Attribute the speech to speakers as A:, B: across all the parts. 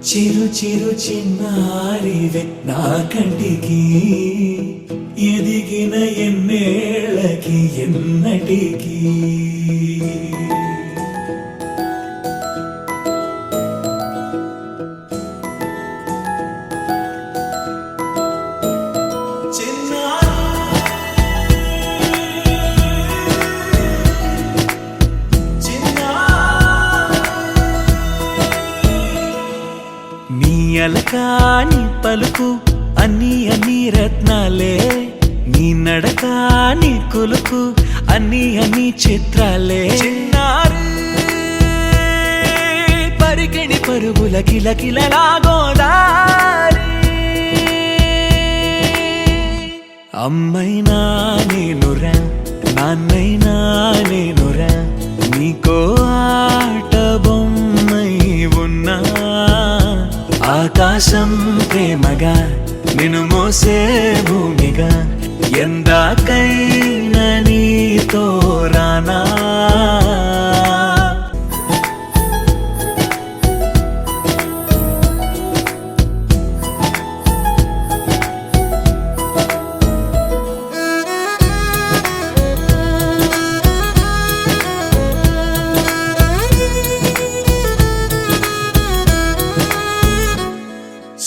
A: చిరు చిరు చిన్నారివే నా కంటికి ఎదిగిన ఎన్నేళ్ళకి ఎన్నటికి అలకాని పలుకు అన్ని అన్ని రత్నాలే నీ నడక నీ కులుకు అన్ని అన్ని చిత్రాలే చిన్నారు పరికిణి పరుగుల కిలకిలలా గోదారి అమ్మైనా నేనురా నాన్నైనా నేనురా నీకో ఆట బొమ్మై ఉన్నా ఆకాశం ప్రేమగా నిన్ను మోసే భూమిగా ఎందాకైనా నీతో రానా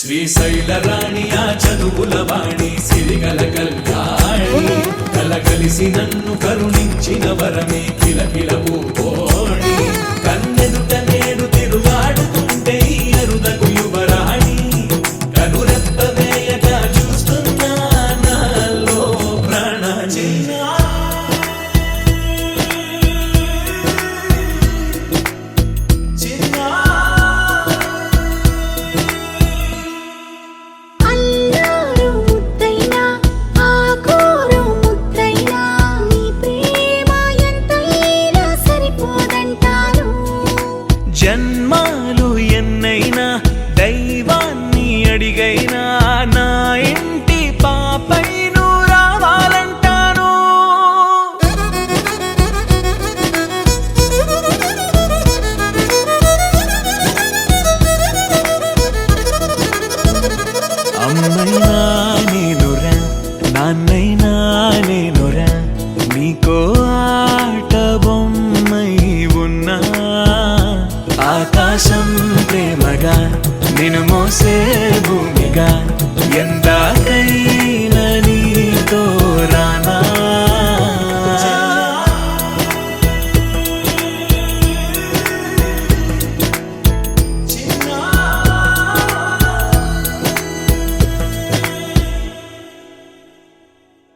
A: శ్రీశైల రాణి ఆ చదువుల వాణి సిరిగల కల్యాణి కలగలిసి నన్ను కరుణించిన వరమే కిలకిల పూకోణి కన్నెదుట నేడు తిరుగాడుతుంటే ఈ అరుదకు యువరాణి కనురెప్ప వేయగా చూస్తున్నా నాలో ప్రాణ జన్మాలు ఎన్నైనా దైవాన్ని అడిగైనా నా ఇంటి పాపై నువ్వు రావాలంటాను అమ్మైనా నేనురా నాన్నైనా నేనురా నీకో ఆట బొమ్మై ఉన్నా ఆకాశం ప్రేమగా నిన్ను మోసే భూమిగా ఎంత